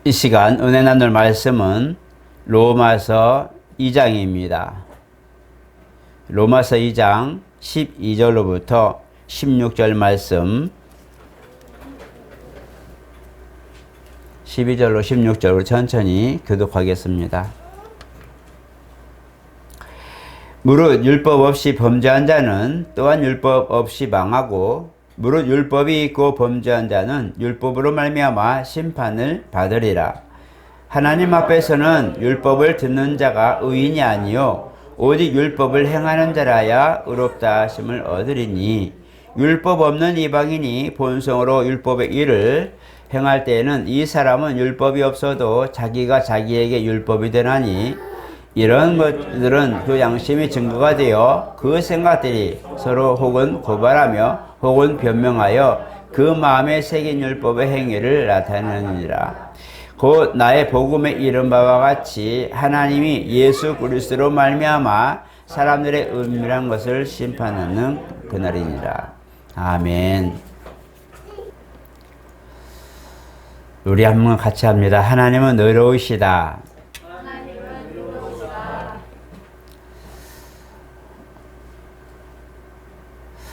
이 시간 은혜 나눌 말씀은 로마서 2장입니다. 로마서 2장 12절로부터 16절 말씀, 12절로 16절로 천천히 교독하겠습니다. 무릇 율법 없이 범죄한 자는 또한 율법 없이 망하고, 무릇 율법이 있고 범죄한 자는 율법으로 말미암아 심판을 받으리라. 하나님 앞에서는 율법을 듣는 자가 의인이 아니요 오직 율법을 행하는 자라야 의롭다 하심을 얻으리니, 율법 없는 이방인이 본성으로 율법의 일을 행할 때에는 이 사람은 율법이 없어도 자기가 자기에게 율법이 되나니, 이런 것들은 그 양심이 증거가 되어 그 생각들이 서로 혹은 고발하며 혹은 변명하여 그 마음에 새긴 율법의 행위를 나타내느니라. 곧 나의 복음에 이른 바와 같이 하나님이 예수 그리스도로 말미암아 사람들의 은밀한 것을 심판하는 그날이니라. 아멘. 우리 한번 같이 합니다. 하나님은 의로우시다.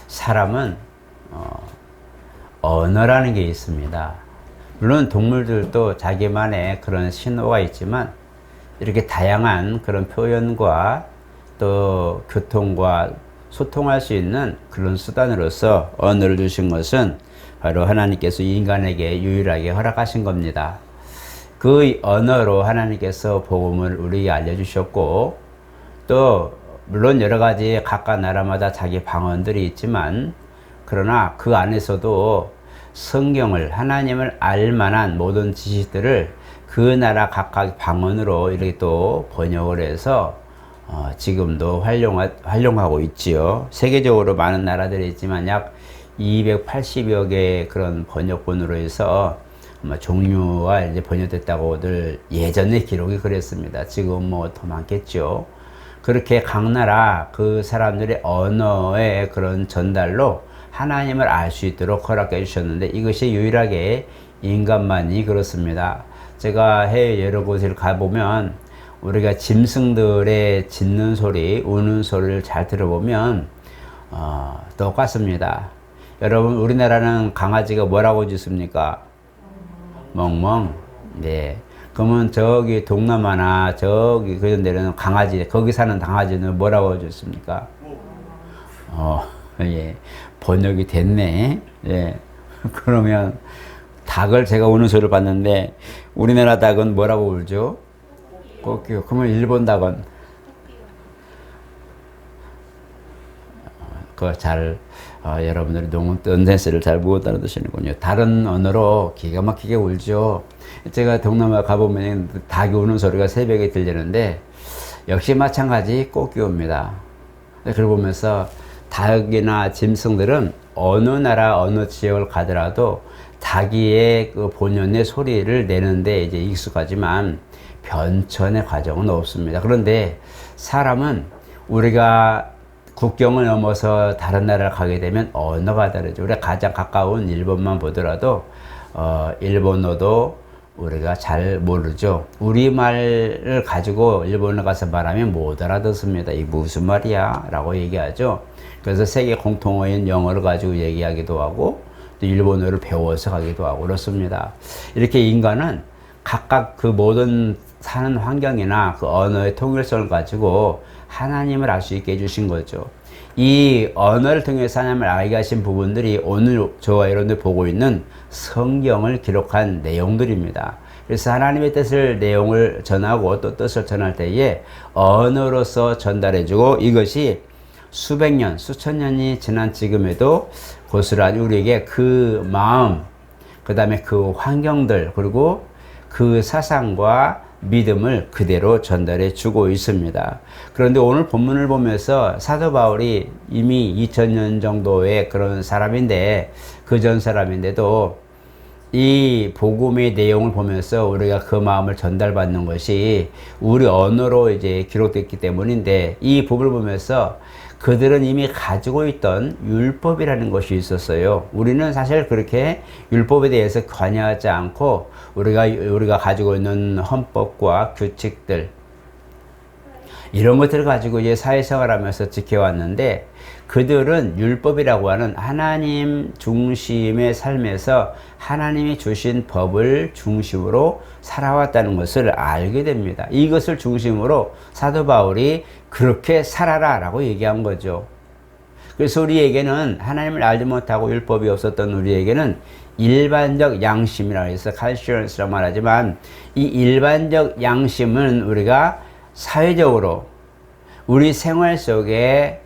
사람은 언어라는 게 있습니다. 물론 동물들도 자기만의 그런 신호가 있지만, 이렇게 다양한 그런 표현과 또 교통과 소통할 수 있는 그런 수단으로서 언어를 주신 것은 바로 하나님께서 인간에게 유일하게 허락하신 겁니다. 그 언어로 하나님께서 복음을 우리에게 알려주셨고, 또 물론 여러 가지 각각 나라마다 자기 방언들이 있지만, 그러나 그 안에서도 성경을, 하나님을 알만한 모든 지식들을 그 나라 각각 방언으로 이렇게 또 번역을 해서 지금도 활용하고 있지요. 세계적으로 많은 나라들이 있지만 약 280여 개의 그런 번역본으로 해서 종류가 이제 번역됐다고들 예전에 기록이 그랬습니다. 지금 뭐 더 많겠죠. 그렇게 각 나라 그 사람들의 언어의 그런 전달로 하나님을 알 수 있도록 허락해 주셨는데, 이것이 유일하게 인간만이 그렇습니다. 제가 해외 여러 곳을 가보면 우리가 짐승들의 짖는 소리, 우는 소리를 잘 들어보면 똑같습니다. 여러분, 우리나라는 강아지가 뭐라고 짖습니까? 멍멍. 네. 그러면 저기 동남아나 저기 그런 데는 강아지, 거기 사는 강아지는 뭐라고 짖습니까? 예. 번역이 됐네. 예. 그러면 닭을, 제가 우는 소리를 봤는데 우리나라 닭은 뭐라고 울죠? 꼬끼요. 그러면 일본 닭은 여러분들이 넌센스를 잘 못 알아듣시는군요. 다른 언어로 기가 막히게 울죠. 제가 동남아 가보면 닭이 우는 소리가 새벽에 들리는데 역시 마찬가지 꼬끼 옵니다. 그걸 보면서 닭이나 짐승들은 어느 나라 어느 지역을 가더라도 자기의 그 본연의 소리를 내는데 이제 익숙하지만 변천의 과정은 없습니다. 그런데 사람은 우리가 국경을 넘어서 다른 나라를 가게 되면 언어가 다르죠. 우리가 가장 가까운 일본만 보더라도 일본어도 우리가 잘 모르죠. 우리말을 가지고 일본에 가서 말하면 못 알아듣습니다. 이게 무슨 말이야? 라고 얘기하죠. 그래서 세계 공통어인 영어를 가지고 얘기하기도 하고 또 일본어를 배워서 가기도 하고 그렇습니다. 이렇게 인간은 각각 그 모든 사는 환경이나 그 언어의 통일성을 가지고 하나님을 알 수 있게 해주신 거죠. 이 언어를 통해서 하나님을 알게 하신 부분들이 오늘 저와 여러분들 보고 있는 성경을 기록한 내용들입니다. 그래서 하나님의 뜻을, 내용을 전하고 또 뜻을 전할 때에 언어로서 전달해주고, 이것이 수백 년, 수천 년이 지난 지금에도 고스란히 우리에게 그 마음, 그 다음에 그 환경들, 그리고 그 사상과 믿음을 그대로 전달해 주고 있습니다. 그런데 오늘 본문을 보면서 사도 바울이 이미 2000년 정도의 그런 사람인데, 그 전 사람인데도 이 복음의 내용을 보면서 우리가 그 마음을 전달받는 것이 우리 언어로 이제 기록됐기 때문인데, 이 복음을 보면서 그들은 이미 가지고 있던 율법이라는 것이 있었어요. 우리는 사실 그렇게 율법에 대해서 관여하지 않고 우리가 가지고 있는 헌법과 규칙들 이런 것들을 가지고 이제 사회생활하면서 지켜왔는데 그들은 율법이라고 하는 하나님 중심의 삶에서 하나님이 주신 법을 중심으로 살아왔다는 것을 알게 됩니다. 이것을 중심으로 사도 바울이 그렇게 살아라 라고 얘기한 거죠. 그래서 우리에게는 하나님을 알지 못하고 율법이 없었던 우리에게는 일반적 양심이라고 해서 conscience라고 말하지만 이 일반적 양심은 우리가 사회적으로 우리 생활 속에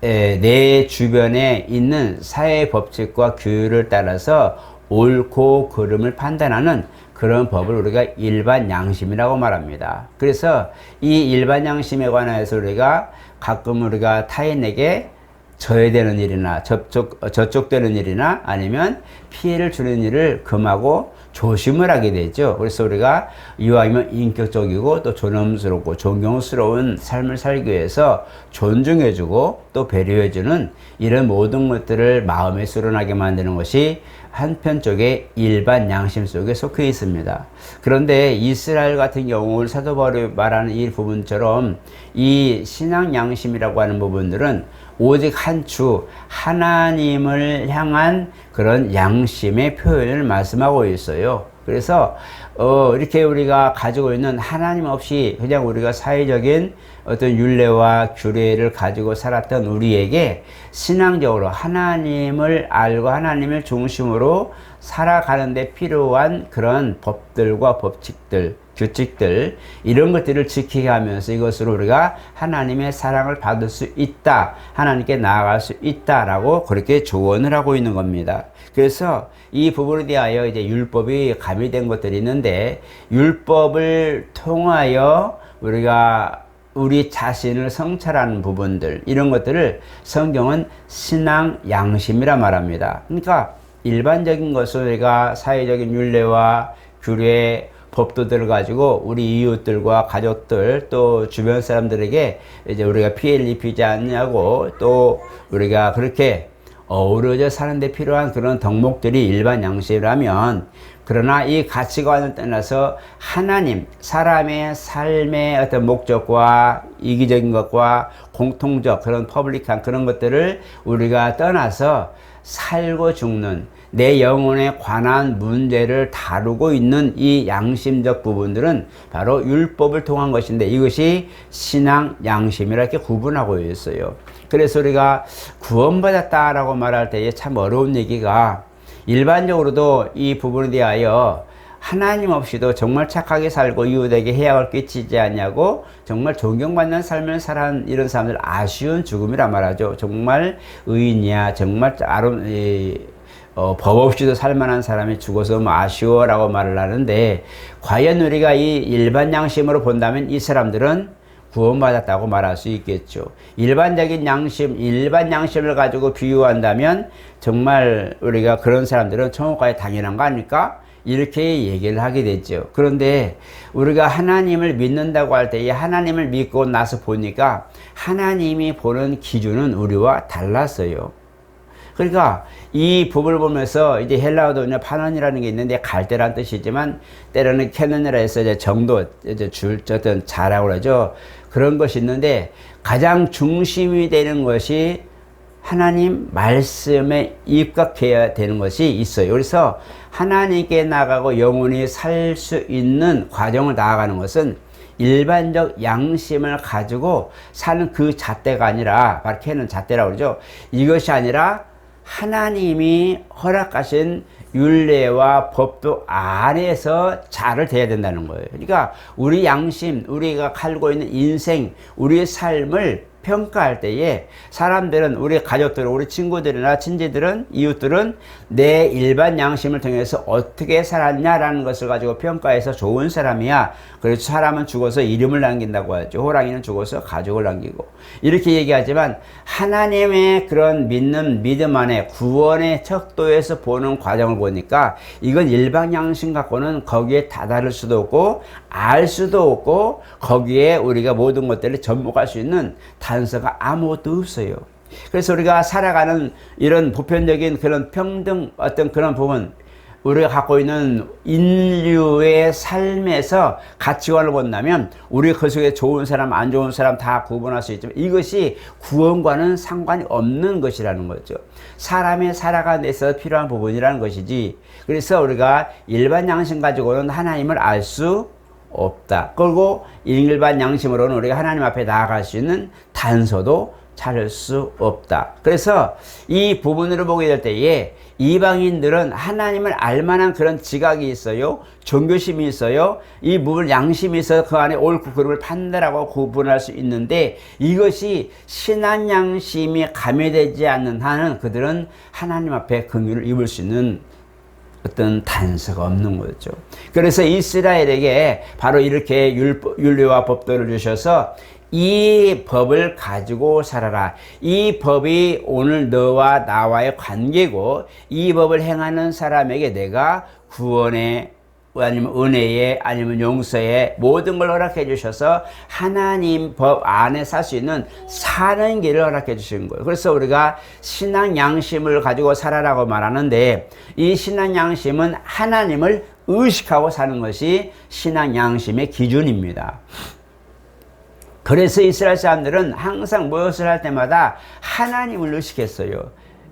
내 주변에 있는 사회 법칙과 규율을 따라서 옳고 그름을 판단하는 그런 법을 우리가 일반 양심이라고 말합니다. 그래서 이 일반 양심에 관해서 우리가 가끔 우리가 타인에게 저해되는 일이나 저촉되는 일이나 아니면 피해를 주는 일을 금하고 조심을 하게 되죠. 그래서 우리가 이왕이면 인격적이고 또 존엄스럽고 존경스러운 삶을 살기 위해서 존중해주고 또 배려해주는 이런 모든 것들을 마음에 수련하게 만드는 것이 한편 쪽에 일반 양심 속에 속해 있습니다. 그런데 이스라엘 같은 경우 사도 바울이 말하는 이 부분처럼 이 신앙 양심이라고 하는 부분들은 오직 한 주 하나님을 향한 그런 양심의 표현을 말씀하고 있어요. 그래서 이렇게 우리가 가지고 있는 하나님 없이 그냥 우리가 사회적인 어떤 율례와 규례를 가지고 살았던 우리에게 신앙적으로 하나님을 알고 하나님을 중심으로 살아가는 데 필요한 그런 법들과 법칙들, 규칙들 이런 것들을 지키게 하면서 이것으로 우리가 하나님의 사랑을 받을 수 있다, 하나님께 나아갈 수 있다라고 그렇게 조언을 하고 있는 겁니다. 그래서 이 부분에 대하여 이제 율법이 가미된 것들이 있는데 율법을 통하여 우리가 우리 자신을 성찰하는 부분들 이런 것들을 성경은 신앙 양심이라 말합니다. 그러니까 일반적인 것을 우리가 사회적인 율례와 규례 법도들을 가지고 우리 이웃들과 가족들 또 주변 사람들에게 이제 우리가 피해를 입히지 않냐고 또 우리가 그렇게 어우러져 사는데 필요한 그런 덕목들이 일반 양심이라면 그러나 이 가치관을 떠나서 하나님, 사람의 삶의 어떤 목적과 이기적인 것과 공통적 그런 퍼블릭한 그런 것들을 우리가 떠나서 살고 죽는 내 영혼에 관한 문제를 다루고 있는 이 양심적 부분들은 바로 율법을 통한 것인데 이것이 신앙 양심이라 이렇게 구분하고 있어요. 그래서 우리가 구원받았다라고 말할 때 참 어려운 얘기가 일반적으로도 이 부분에 대하여 하나님 없이도 정말 착하게 살고 이웃에게 해악을 끼치지 않냐고 정말 존경받는 삶을 살아온 이런 사람들 아쉬운 죽음이라 말하죠. 정말 의인이야 정말 법 없이도 살만한 사람이 죽어서 아쉬워라고 말을 하는데 과연 우리가 이 일반 양심으로 본다면 이 사람들은 구원받았다고 말할 수 있겠죠. 일반적인 양심, 일반 양심을 가지고 비유한다면 정말 우리가 그런 사람들은 천국 가기 당연한 거 아닙니까? 이렇게 얘기를 하게 됐죠. 그런데 우리가 하나님을 믿는다고 할 때 이 하나님을 믿고 나서 보니까 하나님이 보는 기준은 우리와 달랐어요. 그러니까 이 법을 보면서 이제 헬라어도 파논이라는 게 있는데 갈대란 뜻이지만 때로는 캐논이라 해서 이제 정도, 이제 어떤 자라고 그러죠. 그런 것이 있는데 가장 중심이 되는 것이 하나님 말씀에 입각해야 되는 것이 있어요. 그래서 하나님께 나가고 영원히 살 수 있는 과정을 나아가는 것은 일반적 양심을 가지고 사는 그 잣대가 아니라 바로 캐는 잣대라고 그러죠. 이것이 아니라 하나님이 허락하신 율례와 법도 안에서 잘을 돼야 된다는 거예요. 그러니까 우리 양심, 우리가 살고 있는 인생, 우리의 삶을 평가할 때에 사람들은 우리 가족들, 우리 친구들이나 친지들은 이웃들은 내 일반 양심을 통해서 어떻게 살았냐라는 것을 가지고 평가해서 좋은 사람이야. 그래서 사람은 죽어서 이름을 남긴다고 하죠. 호랑이는 죽어서 가족을 남기고 이렇게 얘기하지만 하나님의 그런 믿음 안에 구원의 척도에서 보는 과정을 보니까 이건 일반 양심 갖고는 거기에 다다를 수도 없고 알 수도 없고 거기에 우리가 모든 것들을 접목할 수 있는 단서가 아무것도 없어요. 그래서 우리가 살아가는 이런 보편적인 그런 평등 어떤 그런 부분, 우리가 갖고 있는 인류의 삶에서 가치관을 본다면 우리 그 속에 좋은 사람, 안 좋은 사람 다 구분할 수 있지만 이것이 구원과는 상관이 없는 것이라는 거죠. 사람의 살아가는 데 있어서 필요한 부분이라는 것이지. 그래서 우리가 일반 양심 가지고는 하나님을 알 수 없다. 그리고 일반 양심으로는 우리가 하나님 앞에 나아갈 수 있는 단서도 찾을 수 없다. 그래서 이 부분으로 보게 될 때에 이방인들은 하나님을 알만한 그런 지각이 있어요. 종교심이 있어요. 이 부분 양심이 있어서 그 안에 옳고 그름을 판단하고 구분할 수 있는데 이것이 신앙 양심이 가미되지 않는 한은 그들은 하나님 앞에 긍휼을 입을 수 있는 어떤 단서가 없는 거죠. 그래서 이스라엘에게 바로 이렇게 율례와 법도를 주셔서 이 법을 가지고 살아라. 이 법이 오늘 너와 나와의 관계고 이 법을 행하는 사람에게 내가 구원의 아니면 은혜의 아니면 용서의 모든 걸 허락해 주셔서 하나님 법 안에 살 수 있는 사는 길을 허락해 주신 거예요. 그래서 우리가 신앙 양심을 가지고 살아라고 말하는데 이 신앙 양심은 하나님을 의식하고 사는 것이 신앙 양심의 기준입니다. 그래서 이스라엘 사람들은 항상 무엇을 할 때마다 하나님을 의식했어요.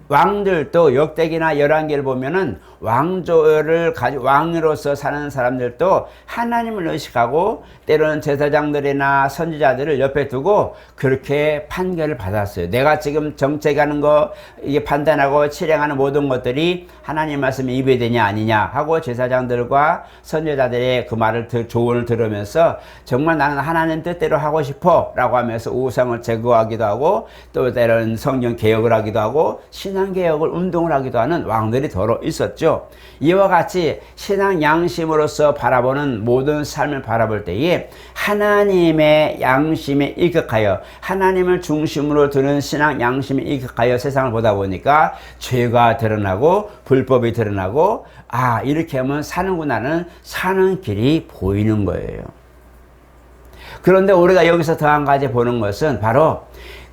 왕들도 역대기나 열왕기를 보면은 왕조를 가지고 왕으로서 사는 사람들도 하나님을 의식하고 때로는 제사장들이나 선지자들을 옆에 두고 그렇게 판결을 받았어요. 내가 지금 정책하는 거 이게 판단하고 실행하는 모든 것들이 하나님 말씀에 입에되냐 아니냐 하고 제사장들과 선지자들의 그 말을 조언을 들으면서 정말 나는 하나님 뜻대로 하고 싶어 라고 하면서 우상을 제거하기도 하고 또 때로는 성경 개혁을 하기도 하고 신앙 개혁을 운동을 하기도 하는 왕들이 더러 있었죠. 이와 같이 신앙 양심으로서 바라보는 모든 삶을 바라볼 때에 하나님의 양심에 입각하여 하나님을 중심으로 두는 신앙 양심에 입각하여 세상을 보다 보니까 죄가 드러나고 불법이 드러나고 아 이렇게 하면 사는구나는 사는 길이 보이는 거예요. 그런데 우리가 여기서 더 한 가지 보는 것은 바로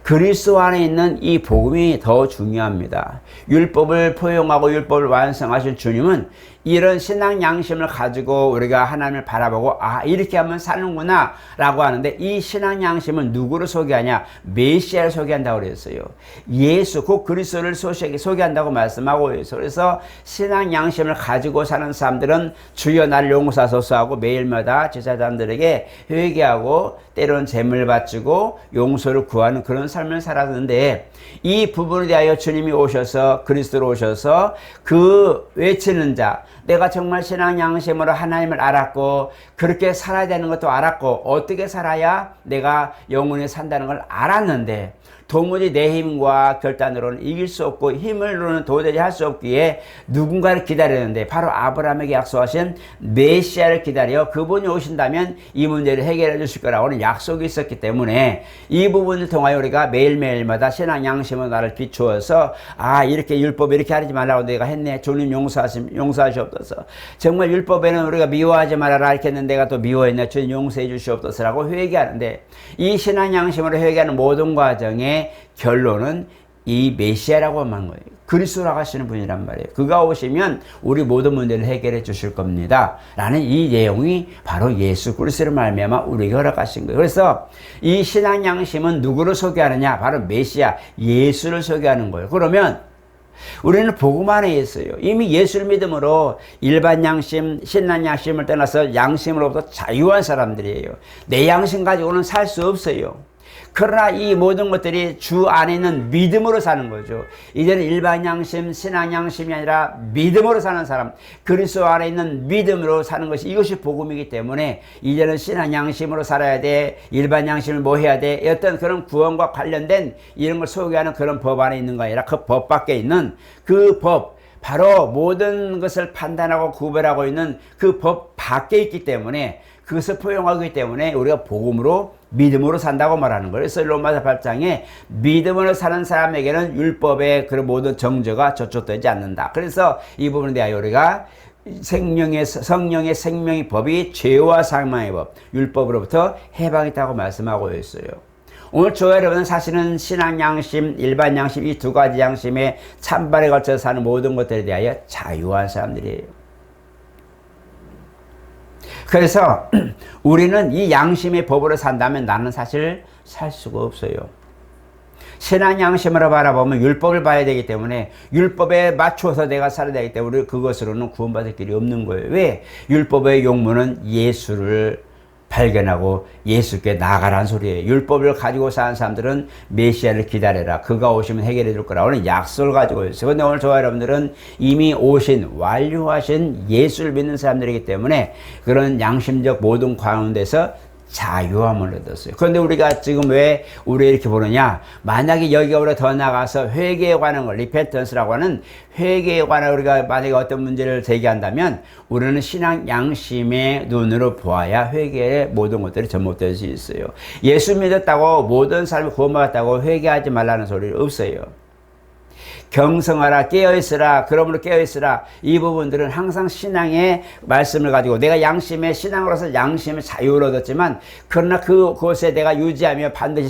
그리스도 안에 있는 이 복음이 더 중요합니다. 율법을 포용하고 율법을 완성하신 주님은 이런 신앙 양심을 가지고 우리가 하나님을 바라보고 아 이렇게 하면 사는구나 라고 하는데 이 신앙 양심은 누구를 소개하냐? 메시아를 소개한다고 그랬어요. 예수 곧 그리스도를 소개한다고 말씀하고 있어요. 그래서 신앙 양심을 가지고 사는 사람들은 주여 나를 용서하소서 하고 매일마다 제사장들에게 회개하고 때로는 제물 바치고 용서를 구하는 그런 삶을 살았는데 이 부분에 대하여 주님이 오셔서 그리스도로 오셔서 그 외치는 자 내가 정말 신앙 양심으로 하나님을 알았고 그렇게 살아야 되는 것도 알았고 어떻게 살아야 내가 영원히 산다는 걸 알았는데 도무지 내 힘과 결단으로는 이길 수 없고 힘으로는 도저히 할 수 없기에 누군가를 기다리는데 바로 아브라함에게 약속하신 메시아를 기다려 그분이 오신다면 이 문제를 해결해 주실 거라고는 약속이 있었기 때문에 이 부분을 통하여 우리가 매일매일마다 신앙 양심으로 나를 비추어서 아 이렇게 율법 이렇게 하지 말라고 내가 했네. 주님 용서하시옵소서. 정말 율법에는 우리가 미워하지 말아라 이렇게 했는데 내가 또 미워했네. 주님 용서해 주시옵소서라고 회개하는데 이 신앙 양심으로 회개하는 모든 과정에 결론은 이 메시아라고 하는 거예요. 그리스도라고 하시는 분이란 말이에요. 그가 오시면 우리 모든 문제를 해결해 주실 겁니다. 라는 이 내용이 바로 예수 그리스도를 말미암아 우리에게 허락하신 거예요. 그래서 이 신앙 양심은 누구를 소개하느냐? 바로 메시아, 예수를 소개하는 거예요. 그러면 우리는 복음 안에 있어요. 이미 예수를 믿음으로 일반 양심, 신앙 양심을 떠나서 양심으로부터 자유한 사람들이에요. 내 양심 가지고는 살 수 없어요. 그러나 이 모든 것들이 주 안에 있는 믿음으로 사는 거죠. 이제는 일반 양심, 신앙 양심이 아니라 믿음으로 사는 사람, 그리스도 안에 있는 믿음으로 사는 것이 이것이 복음이기 때문에 이제는 신앙 양심으로 살아야 돼. 일반 양심을 뭐 해야 돼. 어떤 그런 구원과 관련된 이런 걸 소개하는 그런 법 안에 있는 거 아니라 그 법 밖에 있는 그 법, 바로 모든 것을 판단하고 구별하고 있는 그 법 밖에 있기 때문에 그것을 포용하기 때문에 우리가 복음으로 믿음으로 산다고 말하는 거예요. 그래서 로마서 8장에 믿음으로 사는 사람에게는 율법의 그런 모든 정죄가 저촉되지 않는다. 그래서 이 부분에 대하여 우리가 성령의 생명의 법이 죄와 사망의 법, 율법으로부터 해방했다고 말씀하고 있어요. 오늘 저와 여러분은 사실은 신앙 양심, 일반 양심 이 두 가지 양심에 찬발에 걸쳐서 사는 모든 것들에 대하여 자유한 사람들이에요. 그래서 우리는 이 양심의 법으로 산다면 나는 사실 살 수가 없어요. 신앙 양심으로 바라보면 율법을 봐야 되기 때문에 율법에 맞춰서 내가 살아야 되기 때문에 그것으로는 구원받을 길이 없는 거예요. 왜? 율법의 용무는 예수를 발견하고 예수께 나아가라는 소리예요. 율법을 가지고 사는 사람들은 메시아를 기다려라. 그가 오시면 해결해 줄 거라고 하는 약속을 가지고 있어요. 그런데 오늘 저와 여러분들은 이미 오신 완료하신 예수를 믿는 사람들이기 때문에 그런 양심적 모든 가운데서 자유함을 얻었어요. 그런데 우리가 지금 왜 우리 이렇게 보느냐? 만약에 여기가 우리가 더 나가서 회개에 관한 걸, 리펜턴스라고 하는 회개에 관한 우리가 만약에 어떤 문제를 제기한다면 우리는 신앙 양심의 눈으로 보아야 회개의 모든 것들이 접목될 수 있어요. 예수 믿었다고 모든 사람이 구원받았다고 회개하지 말라는 소리 없어요. 경성하라, 깨어있으라, 그러므로 깨어있으라. 이 부분들은 항상 신앙의 말씀을 가지고 내가 양심의 신앙으로서 양심의 자유를 얻었지만 그러나 그곳에 내가 유지하며 반드시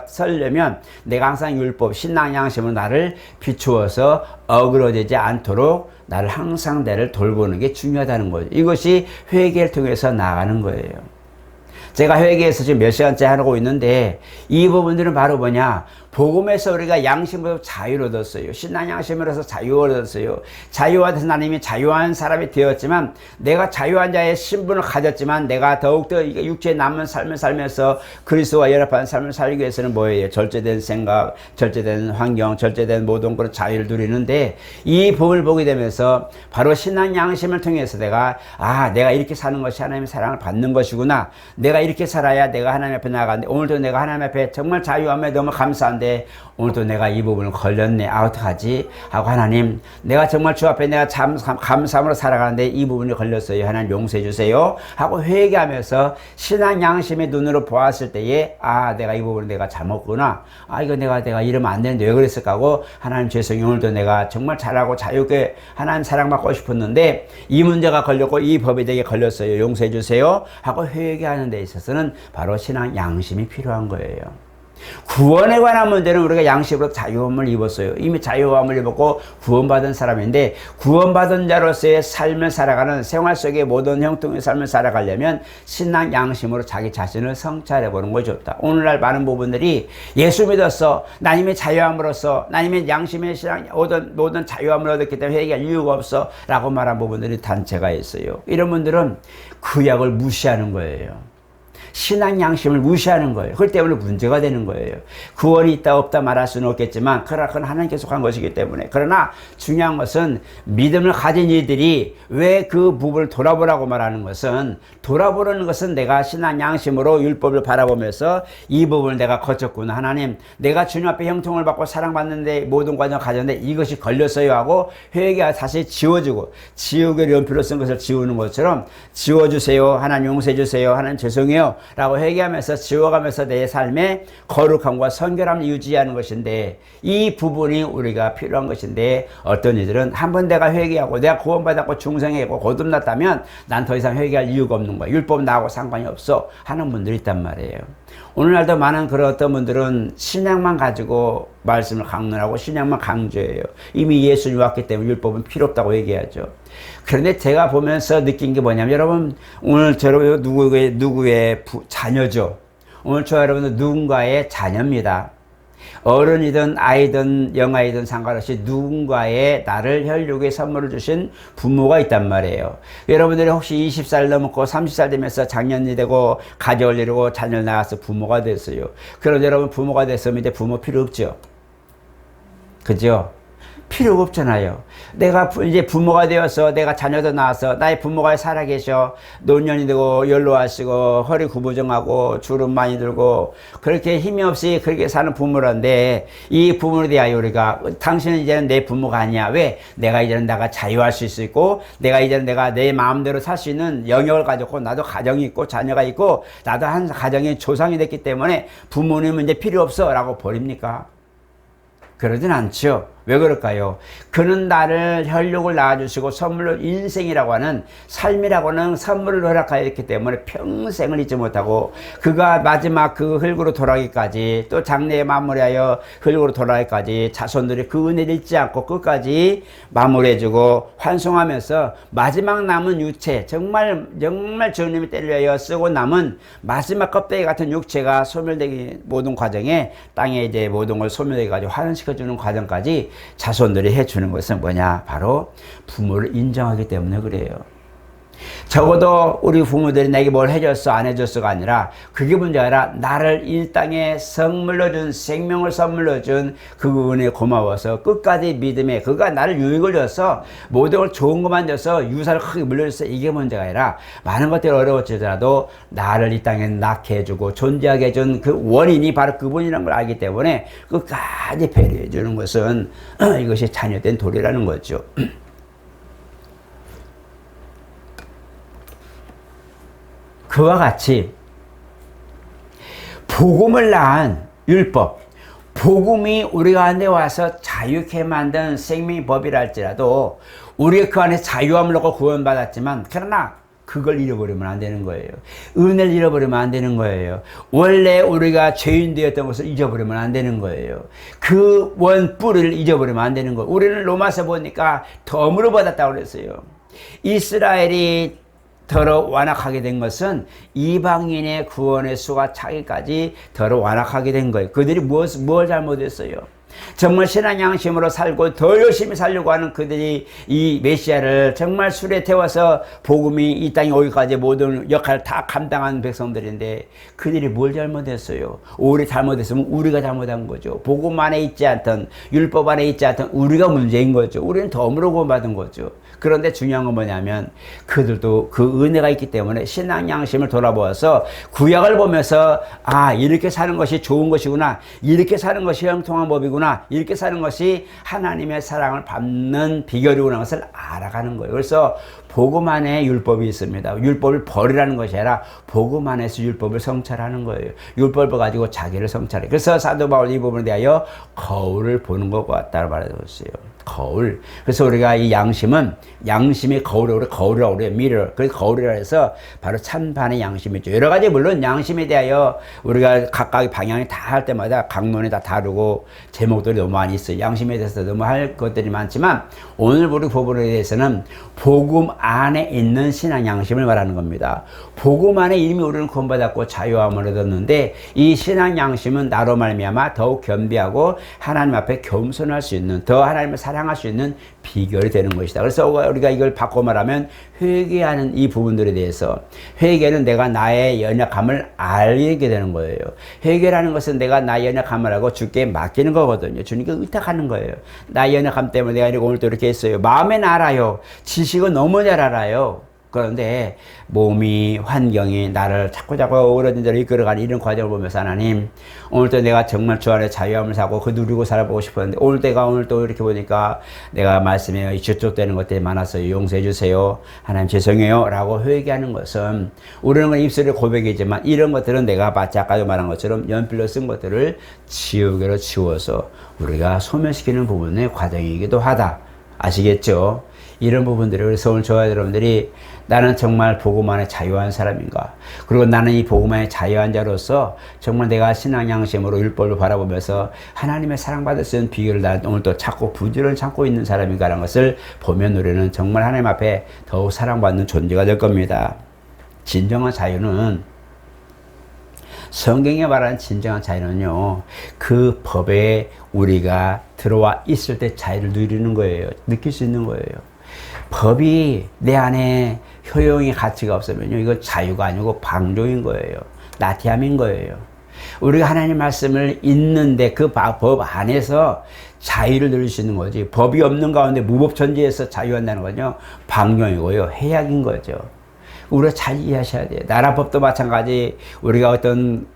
서려면 내가 항상 율법, 신앙 양심으로 나를 비추어서 어그러지지 않도록 나를 항상 나를 돌보는 게 중요하다는 거죠. 이것이 회개를 통해서 나아가는 거예요. 제가 회개에서 지금 몇 시간째 하고 있는데 이 부분들은 바로 뭐냐? 복음에서 우리가 양심으로 자유를 얻었어요. 신앙 양심으로서 자유를 얻었어요. 자유가 돼서 하나님이 자유한 사람이 되었지만 내가 자유한 자의 신분을 가졌지만 내가 더욱더 육체에 남은 삶을 살면서 그리스도와 연합한 삶을 살기 위해서는 뭐예요? 절제된 생각, 절제된 환경, 절제된 모든 그런 자유를 누리는데 이 복음을 보게 되면서 바로 신앙 양심을 통해서 내가 이렇게 사는 것이 하나님의 사랑을 받는 것이구나. 내가 이렇게 살아야 내가 하나님 앞에 나가는데 오늘도 내가 하나님 앞에 정말 자유함에 너무 감사한데 오늘도 내가 이 부분을 걸렸네. 어떡하지? 하고 하나님 내가 정말 주 앞에 내가 감사함으로 살아가는데 이 부분이 걸렸어요. 하나님 용서해 주세요. 하고 회개하면서 신앙 양심의 눈으로 보았을 때에 내가 이 부분을 내가 잘못구나. 이거 내가 이러면 안 되는데 왜 그랬을까 하고 하나님 죄송해요. 오늘도 내가 정말 잘하고 자유롭게 하나님 사랑받고 싶었는데 이 문제가 걸렸고 이 법이 내게 걸렸어요. 용서해 주세요. 하고 회개하는 데 있어서는 바로 신앙 양심이 필요한 거예요. 구원에 관한 문제는 우리가 양심으로 자유함을 입었어요. 이미 자유함을 입었고 구원받은 사람인데 구원받은 자로서의 삶을 살아가는 생활 속의 모든 형통의 삶을 살아가려면 신앙 양심으로 자기 자신을 성찰해보는 것이 좋다. 오늘날 많은 부분들이 예수 믿었어. 나님의 자유함으로써 나님의 양심의 신앙 모든 자유함을 얻었기 때문에 회개할 이유가 없어 라고 말한 부분들이 단체가 있어요. 이런 분들은 그 약을 무시하는 거예요. 신앙 양심을 무시하는 거예요. 그렇기 때문에 문제가 되는 거예요. 구원이 있다 없다 말할 수는 없겠지만 그러나 그건 하나님께서 한 것이기 때문에 그러나 중요한 것은 믿음을 가진 이들이 왜 그 부분을 돌아보라고 말하는 것은 돌아보는 것은 내가 신앙 양심으로 율법을 바라보면서 이 부분을 내가 거쳤구나. 하나님 내가 주님 앞에 형통을 받고 사랑받는데 모든 과정을 가졌는데 이것이 걸렸어요 하고 회개가 다시 지워지고 지우개를 연필로 쓴 것을 지우는 것처럼 지워주세요. 하나님 용서해 주세요. 하나님 죄송해요. 라고 회개하면서 지워가면서 내 삶의 거룩함과 성결함을 유지하는 것인데 이 부분이 우리가 필요한 것인데 어떤 이들은 한번 내가 회개하고 내가 구원받았고 중생이고 거듭났다면 난 더 이상 회개할 이유가 없는 거야. 율법 나하고 상관이 없어 하는 분들이 있단 말이에요. 오늘날도 많은 그런 어떤 분들은 신앙만 가지고 말씀을 강론하고 신앙만 강조해요. 이미 예수님이 왔기 때문에 율법은 필요 없다고 얘기하죠. 그런데 제가 보면서 느낀 게 뭐냐면 여러분 오늘 여러분 누구의 자녀죠. 오늘 저 여러분은 누군가의 자녀입니다. 어른이든 아이든 영아이든 상관없이 누군가의 나를 혈육의 선물을 주신 부모가 있단 말이에요. 여러분들이 혹시 20살 넘었고 30살 되면서 장년이 되고 가정을 이루고 자녀를 낳아서 부모가 됐어요. 그럼 여러분 부모가 됐으면 이제 부모 필요 없죠. 그죠? 필요가 없잖아요. 내가 이제 부모가 되어서 내가 자녀도 낳아서 나의 부모가 살아계셔 노년이 되고 연로하시고 허리 구부정하고 주름 많이 들고 그렇게 힘이 없이 그렇게 사는 부모란데 이 부모에 대하여 우리가 당신은 이제는 내 부모가 아니야. 왜? 내가 이제는 내가 자유할 수 있고 내가 이제는 내가 내 마음대로 살 수 있는 영역을 가졌고 나도 가정이 있고 자녀가 있고 나도 한 가정의 조상이 됐기 때문에 부모님은 이제 필요 없어 라고 버립니까? 그러진 않죠. 왜 그럴까요? 그는 나를 혈육을 낳아주시고 선물로 인생이라고 하는 삶이라고 하는 선물을 허락하였기 때문에 평생을 잊지 못하고 그가 마지막 그 흙으로 돌아가기까지 또 장래에 마무리하여 흙으로 돌아가기까지 자손들이 그 은혜를 잊지 않고 끝까지 마무리해주고 환송하면서 마지막 남은 육체 정말 주님이 때려 쓰고 남은 마지막 껍데기 같은 육체가 소멸되기 모든 과정에 땅에 이제 모든 걸 소멸되게 가지고 환원시켜주는 과정까지 자손들이 해주는 것은 뭐냐? 바로 부모를 인정하기 때문에 그래요. 적어도 우리 부모들이 내게 뭘 해줬어 안 해줬어가 아니라 그게 문제가 아니라 나를 이 땅에 선물로 준 생명을 선물로 준 그 은혜에 고마워서 끝까지 믿음에 그가 나를 유익을 줘서 모든 걸 좋은 것만 줘서 유산을 크게 물려줬어 이게 문제가 아니라 많은 것들이 어려웠지라도 나를 이 땅에 낳게 해주고 존재하게 해준 그 원인이 바로 그분이라는 걸 알기 때문에 끝까지 배려해 주는 것은 이것이 자녀된 도리라는 거죠. 그와 같이 복음을 낳은 율법, 복음이 우리 가운데 와서 자유케 만든 생명의 법이라 할지라도 우리가 그 안에 자유함을 얻고 구원받았지만 그러나 그걸 잃어버리면 안 되는 거예요. 은혜를 잃어버리면 안 되는 거예요. 원래 우리가 죄인 되었던 것을 잊어버리면 안 되는 거예요. 그 원뿌리를 잊어버리면 안 되는 거예요. 우리는 로마서 보니까 덤으로 받았다고 그랬어요. 이스라엘이 더러 완악하게 된 것은 이방인의 구원의 수가 차기까지 더러 완악하게 된 거예요. 그들이 뭘 잘못했어요? 정말 신앙 양심으로 살고 더 열심히 살려고 하는 그들이 이 메시아를 정말 술에 태워서 복음이 이 땅에 오기까지 모든 역할을 다 감당한 백성들인데 그들이 뭘 잘못했어요? 오히려 잘못했으면 우리가 잘못한 거죠. 복음 안에 있지 않던 율법 안에 있지 않던 우리가 문제인 거죠. 우리는 덤으로 구원받은 거죠. 그런데 중요한 건 뭐냐면 그들도 그 은혜가 있기 때문에 신앙 양심을 돌아보아서 구약을 보면서 아 이렇게 사는 것이 좋은 것이구나, 이렇게 사는 것이 형통한 법이구나, 이렇게 사는 것이 하나님의 사랑을 받는 비결이구나 것을 알아가는 거예요. 그래서 복음 안에 율법이 있습니다. 율법을 버리라는 것이 아니라 복음 안에서 율법을 성찰하는 거예요. 율법을 가지고 자기를 성찰해. 그래서 사도 바울 이 부분에 대하여 거울을 보는 것 같다고 말해줬어요. 거울. 그래서 우리가 이 양심의 거울이라고 그래요. 미러. 그래서 거울이라 해서 바로 찬반의 양심이죠. 여러 가지 물론 양심에 대하여 우리가 각각의 방향이 다 할 때마다 강론이 다 다르고 제목들이 너무 많이 있어요. 양심에 대해서 너무 할 것들이 많지만 오늘 우리 부분에 대해서는 복음 안에 있는 신앙 양심을 말하는 겁니다. 복음 안에 이미 우리는 구원받았고 자유함을 얻었는데 이 신앙 양심은 나로 말미암아 더욱 겸비하고 하나님 앞에 겸손할 수 있는 더 하나님을 사랑할 수 있는 비결이 되는 것이다. 그래서 우리가 이걸 바꿔 말하면 회개하는 이 부분들에 대해서 회개는 내가 나의 연약함을 알게 되는 거예요. 회개라는 것은 내가 나의 연약함을 하고 주께 맡기는 거거든요. 주님께 의탁하는 거예요. 나의 연약함 때문에 내가 오늘 또 이렇게 했어요. 마음엔 알아요. 지식은 너무 잘 알아요. 그런데 몸이 환경이 나를 자꾸 어그러진 대로 이끌어가는 이런 과정을 보면서 하나님 오늘도 내가 정말 주 안에 자유함을 사고 그 누리고 살아보고 싶었는데 오늘 또 이렇게 보니까 내가 말씀에 저쪽되는 것들이 많아서 용서해 주세요. 하나님 죄송해요 라고 회개하는 것은 우리는 입술의 고백이지만 이런 것들은 내가 마치 아까도 말한 것처럼 연필로 쓴 것들을 지우개로 지워서 우리가 소멸시키는 부분의 과정이기도 하다. 아시겠죠? 이런 부분들이 그래서 오늘 저와 여러분들이 나는 정말 복음 안에 자유한 사람인가, 그리고 나는 이 복음 안에 자유한 자로서 정말 내가 신앙 양심으로 율법을 바라보면서 하나님의 사랑받을 수 있는 비결을 나 오늘 또 찾고 부지런히 찾고 있는 사람인가라는 것을 보면 우리는 정말 하나님 앞에 더욱 사랑받는 존재가 될 겁니다. 진정한 자유는 성경에 말하는 진정한 자유는요, 그 법에 우리가 들어와 있을 때 자유를 누리는 거예요. 느낄 수 있는 거예요. 법이 내 안에 효용의 가치가 없으면요, 이거 자유가 아니고 방종인 거예요. 나태함인 거예요. 우리가 하나님 말씀을 읽는데 그 법 안에서 자유를 누릴 수 있는 거지, 법이 없는 가운데 무법천지에서 자유한다는 건요, 방종이고요, 해악인 거죠. 우리가 잘 이해하셔야 돼요. 나라 법도 마찬가지 우리가 어떤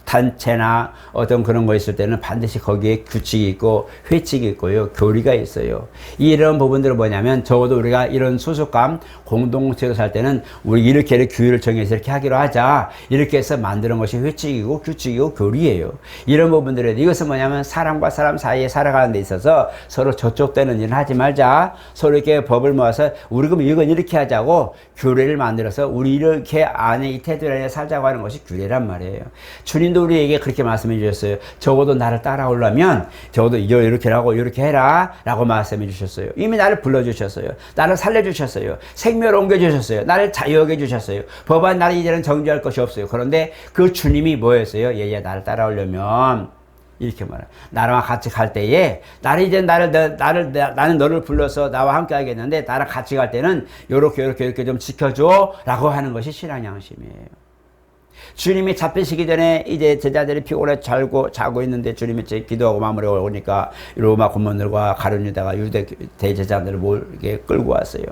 단체나 어떤 그런 거 있을 때는 반드시 거기에 규칙이 있고 회칙이 있고요. 교리가 있어요. 이런 부분들은 뭐냐면 적어도 우리가 이런 소속감 공동체로 살 때는 우리 이렇게 규율을 정해서 이렇게 하기로 하자. 이렇게 해서 만드는 것이 회칙이고 규칙이고 교리예요. 이런 부분들은 이것은 뭐냐면 사람과 사람 사이에 살아가는 데 있어서 서로 저쪽되는 일은 하지 말자. 서로 이렇게 법을 모아서 우리 그럼 이건 이렇게 하자고 규례를 만들어서 우리 이렇게 안에 이 태도 안에 살자고 하는 것이 규례란 말이에요. 주님도 우리에게 그렇게 말씀해 주셨어요. 적어도 나를 따라오려면 적어도 이렇게 하고 이렇게 해라 라고 말씀해 주셨어요. 이미 나를 불러주셨어요. 나를 살려주셨어요. 생명을 옮겨주셨어요. 나를 자유하게 해주셨어요. 법안 나를 이제는 정죄할 것이 없어요. 그런데 그 주님이 뭐였어요? 얘야 나를 따라오려면 이렇게 말해요. 나랑 같이 갈 때에 나는 너를 불러서 나와 함께 하겠는데 나랑 같이 갈 때는 요렇게 좀 지켜줘 라고 하는 것이 신앙 양심이에요. 주님이 잡히시기 전에 이제 제자들이 피곤해 자고 있는데 주님이 기도하고 마무리하고 오니까 로마 군문들과 가룟 유다가 유대 대제자들을 몰게 끌고 왔어요.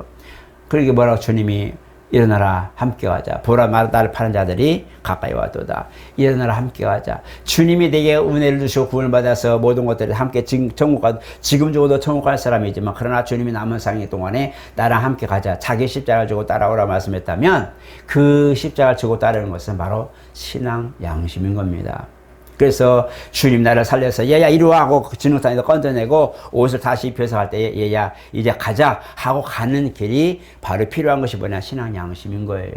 그러게 뭐라고 주님이 일어나라 함께 가자. 보라 나를 파는 자들이 가까이 왔도다. 일어나라 함께 가자. 주님이 내게 은혜를 주시고 구원을 받아서 모든 것들을 함께 지금 죽어도 천국 갈 사람이지만 그러나 주님이 남은 생애 동안에 나랑 함께 가자. 자기 십자가를 지고 따라오라 말씀했다면 그 십자가를 지고 따르는 것은 바로 신앙 양심인 겁니다. 그래서 주님 나를 살려서 얘야 이리 와 하고 진흙탕에서 건져내고 옷을 다시 입혀서 갈 때 얘야 이제 가자 하고 가는 길이 바로 필요한 것이 뭐냐 신앙 양심인 거예요.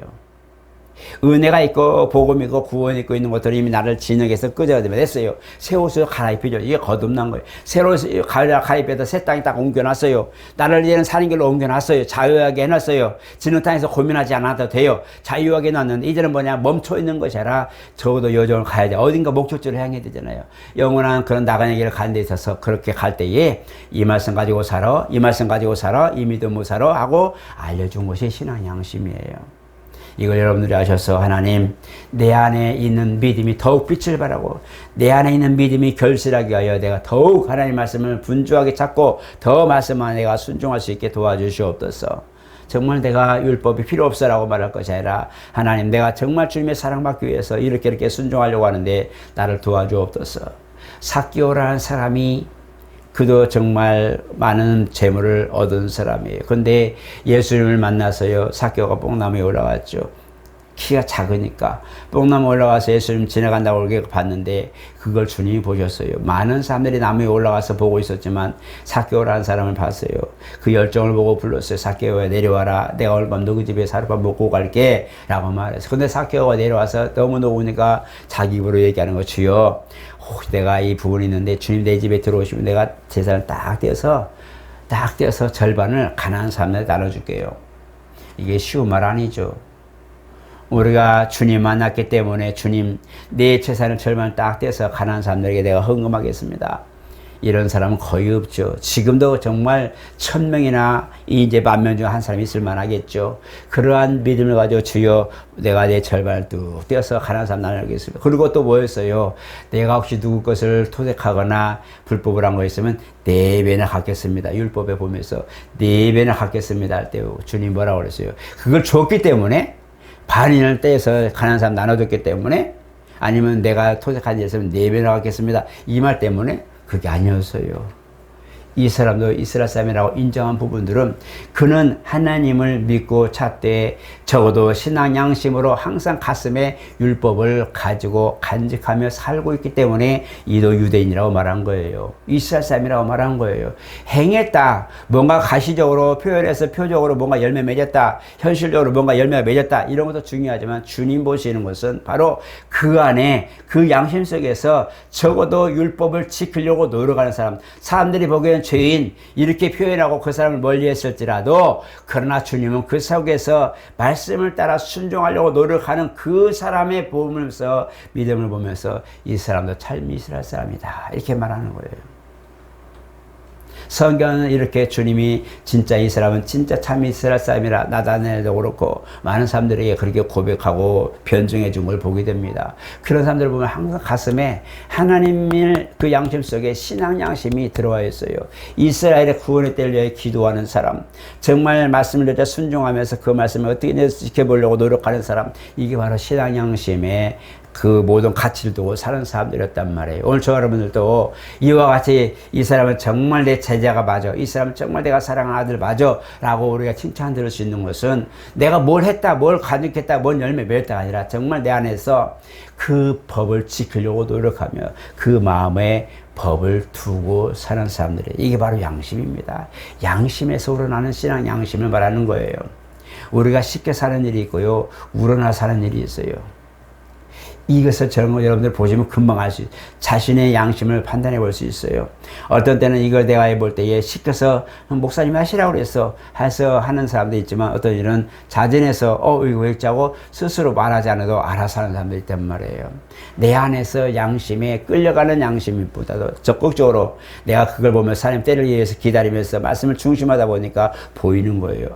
은혜가 있고 복음이 있고 구원이 있고 있는 것들이 이미 나를 진흙에서 끄집어냈어요. 새 옷을 갈아입히죠. 이게 거듭난 거예요. 새로 갈아입혀서 새 땅에 딱 옮겨놨어요. 나를 이제는 사는 길로 옮겨놨어요. 자유하게 해놨어요. 진흙탕에서 고민하지 않아도 돼요. 자유하게 해놨는데 이제는 뭐냐 멈춰있는 것이 아니라 적어도 여정을 가야 돼. 어딘가 목적지를 향해야 되잖아요. 영원한 그런 나가는 길을 가는 데 있어서 그렇게 갈 때에 이 말씀 가지고 살아 이 말씀 가지고 살아 이 믿음 못 살아 하고 알려준 것이 신앙 양심이에요. 이걸 여러분들이 아셔서 하나님 내 안에 있는 믿음이 더욱 빛을 발하고 내 안에 있는 믿음이 결실하게 하여 내가 더욱 하나님 말씀을 분주하게 찾고 더 말씀만 내가 순종할 수 있게 도와주시옵소서. 정말 내가 율법이 필요 없어라고 말할 것이 아니라 하나님 내가 정말 주님의 사랑받기 위해서 이렇게 순종하려고 하는데 나를 도와주옵소서. 삭개오라는 사람이 그도 정말 많은 재물을 얻은 사람이에요. 그런데 예수님을 만나서요. 삭개오가 뽕나무에 올라갔죠. 키가 작으니까 뽕나무 올라가서 예수님 지나간다고 이렇게 봤는데 그걸 주님이 보셨어요. 많은 사람들이 나무에 올라가서 보고 있었지만 삭개오라는 사람을 봤어요. 그 열정을 보고 불렀어요. 삭개오야 내려와라. 내가 오늘 밤 너희 집에 하룻밤 먹고 갈게 라고 말했어요. 근데 삭개오가 내려와서 너무 더우니까 자기 입으로 얘기하는 거 주여 혹시 내가 이 부분이 있는데 주님 내 집에 들어오시면 내가 재산을 딱 떼어서 절반을 가난한 사람들에 나눠줄게요. 이게 쉬운 말 아니죠. 우리가 주님 만났기 때문에 주님 내 재산을 절반을 딱 떼서 가난한 사람들에게 내가 헌금하겠습니다. 이런 사람은 거의 없죠. 지금도 정말 1000명이나 이제 10,000명 중 한 사람이 있을 만하겠죠. 그러한 믿음을 가지고 주여 내가 내 절반을 뚝 떼어서 가난한 사람 나누겠습니다. 그리고 또 뭐였어요? 내가 혹시 누구 것을 토색하거나 불법을 한 거 있으면 4배나 갚겠습니다. 율법에 보면서 4배나 갚겠습니다 할 때 주님 뭐라고 그랬어요? 그걸 줬기 때문에 반인을 떼서 가난한 사람 나눠줬기 때문에 아니면 내가 토색한 일 있으면 4배나 갚겠습니다. 이 말 때문에 그게 아니었어요. 이 사람도 이스라엘 사람이라고 인정한 부분들은 그는 하나님을 믿고 찾되 적어도 신앙 양심으로 항상 가슴에 율법을 가지고 간직하며 살고 있기 때문에 이도 유대인이라고 말한 거예요. 이스라엘 사람이라고 말한 거예요. 행했다. 뭔가 가시적으로 표현해서 표적으로 뭔가 열매 맺었다. 현실적으로 뭔가 열매가 맺었다. 이런 것도 중요하지만 주님 보시는 것은 바로 그 안에 그 양심 속에서 적어도 율법을 지키려고 노력하는 사람. 사람들이 보기엔 죄인 이렇게 표현하고 그 사람을 멀리했을지라도 그러나 주님은 그 속에서 말씀을 따라 순종하려고 노력하는 그 사람의 보면서 믿음을 보면서 이 사람도 참 이스라엘 사람이다 이렇게 말하는 거예요. 성경은 이렇게 주님이 진짜 이 사람은 진짜 참 이스라엘 사람이라 나다나엘도 그렇고 많은 사람들에게 그렇게 고백하고 변증해 준 걸 보게 됩니다. 그런 사람들을 보면 항상 가슴에 하나님의 그 양심 속에 신앙 양심이 들어와 있어요. 이스라엘의 구원의 때를 위해 기도하는 사람, 정말 말씀을 듣자 순종하면서 그 말씀을 어떻게 지켜보려고 노력하는 사람, 이게 바로 신앙 양심의 그 모든 가치를 두고 사는 사람들이었단 말이에요. 오늘 저 여러분들도 이와 같이 이 사람은 정말 내 제자가 맞아, 이 사람은 정말 내가 사랑하는 아들 맞아 라고 우리가 칭찬 들을 수 있는 것은 내가 뭘 했다, 뭘 가득했다, 뭔 열매 맺었다가 아니라 정말 내 안에서 그 법을 지키려고 노력하며 그 마음에 법을 두고 사는 사람들이, 이게 바로 양심입니다. 양심에서 우러나는 신앙, 양심을 말하는 거예요. 우리가 쉽게 사는 일이 있고요, 우러나 사는 일이 있어요. 이것을 저런 거 여러분들 보시면 금방 알 수 있어요. 자신의 양심을 판단해 볼 수 있어요. 어떤 때는 이걸 내가 해볼 때에 시켜서 목사님이 하시라고 그래서 해서 하는 사람도 있지만, 어떤 일은 자진해서 이거 왜 짜고 스스로 말하지 않아도 알아서 하는 사람도 있단 말이에요. 내 안에서 양심에 끌려가는 양심보다도 적극적으로 내가 그걸 보면 사람 때를 위해서 기다리면서 말씀을 중심하다 보니까 보이는 거예요.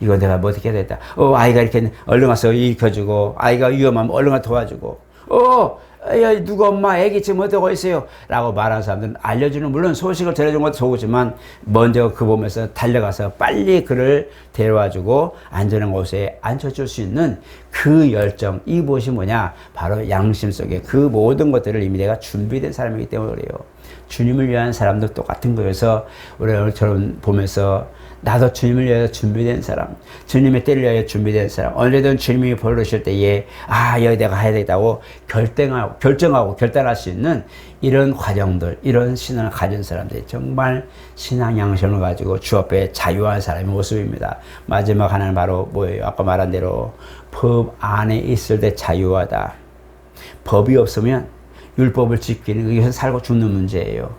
이거 내가 뭐 어떻게 해야 되겠다. 아이가 이렇게 얼른 와서 일으켜주고, 아이가 위험하면 얼른 와서 도와주고, 야, 누가 엄마 애기 지금 어떻게 있어요? 라고 말하는 사람들은 알려주는, 물론 소식을 들려주는 것도 좋지만, 먼저 그 보면서 달려가서 빨리 그를 데려와주고, 안전한 곳에 앉혀줄 수 있는 그 열정, 이 무엇이 뭐냐? 바로 양심 속에 그 모든 것들을 이미 내가 준비된 사람이기 때문에 그래요. 주님을 위한 사람도 똑같은 거여서, 우리가 오늘처럼 보면서, 나도 주님을 위하여 준비된 사람, 주님의 때를 위하여 준비된 사람, 언제든 주님이 부르실 때에 여기 내가 해야 되겠다고 결정하고 결단할 수 있는 이런 과정들, 이런 신앙을 가진 사람들이 정말 신앙 양심을 가지고 주 앞에 자유한 사람의 모습입니다. 마지막 하나는 바로 뭐예요? 아까 말한 대로 법 안에 있을 때 자유하다. 법이 없으면 율법을 지키는, 이것은 살고 죽는 문제예요.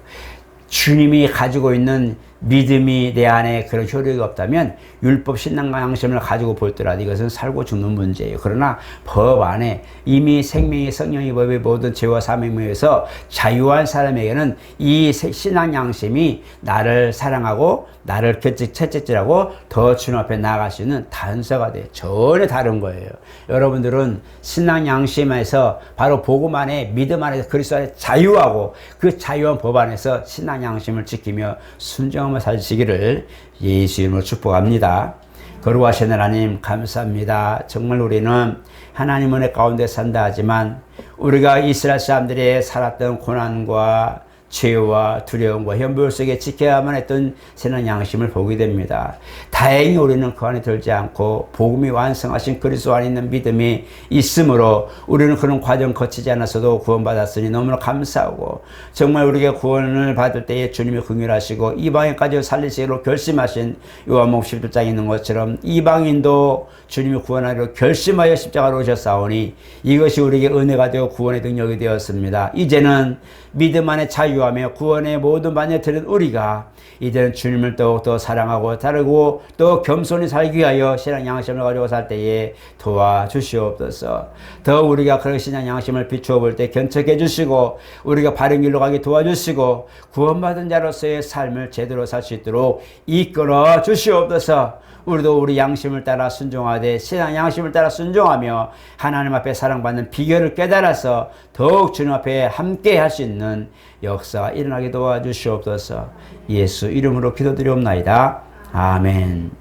주님이 가지고 있는 믿음이 내 안에 그런 효력이 없다면 율법 신앙과 양심을 가지고 볼더라도 이것은 살고 죽는 문제예요. 그러나 법 안에 이미 생명의 성령의 법의 모든 죄와 사명에서 자유한 사람에게는 이 신앙 양심이 나를 사랑하고 나를 채찍질하고 더 주님 앞에 나아갈 수 있는 단서가 돼요. 전혀 다른 거예요. 여러분들은 신앙 양심에서 바로 복음 안에, 믿음 안에서 그리스도 안에 자유하고 그 자유한 법 안에서 신앙 양심을 지키며 순종하며 사시기를 예수 이름으로 축복합니다. 거룩하신 하나님 감사합니다. 정말 우리는 하나님 은혜 가운데 산다 하지만 우리가 이스라엘 사람들이 살았던 고난과 죄와 두려움과 현볼 속에 지켜야만 했던 신앙 양심을 보게 됩니다. 다행히 우리는 그 안에 들지 않고 복음이 완성하신 그리스도 안에 있는 믿음이 있으므로 우리는 그런 과정 거치지 않았어도 구원받았으니 너무나 감사하고, 정말 우리가 구원을 받을 때에 주님이 긍휼하시고 이방인까지 살리시기로 결심하신 요한복음 11장에 있는 것처럼 이방인도 주님이 구원하기로 결심하여 십자가로 오셨사오니 이것이 우리에게 은혜가 되어 구원의 능력이 되었습니다. 이제는 믿음 안에 자유하며 구원의 모든 반열에 들은 우리가 이제는 주님을 더욱더 사랑하고 다르고 또 겸손히 살기 위하여 신앙 양심을 가지고 살 때에 도와주시옵소서. 더 우리가 그런 신앙 양심을 비추어 볼 때 견책해 주시고 우리가 바른 길로 가게 도와주시고 구원받은 자로서의 삶을 제대로 살 수 있도록 이끌어 주시옵소서. 우리도 우리 양심을 따라 순종하되 신앙 양심을 따라 순종하며 하나님 앞에 사랑받는 비결을 깨달아서 더욱 주님 앞에 함께 할 수 있는 역사가 일어나게 도와주시옵소서. 예수 이름으로 기도드리옵나이다. 아멘.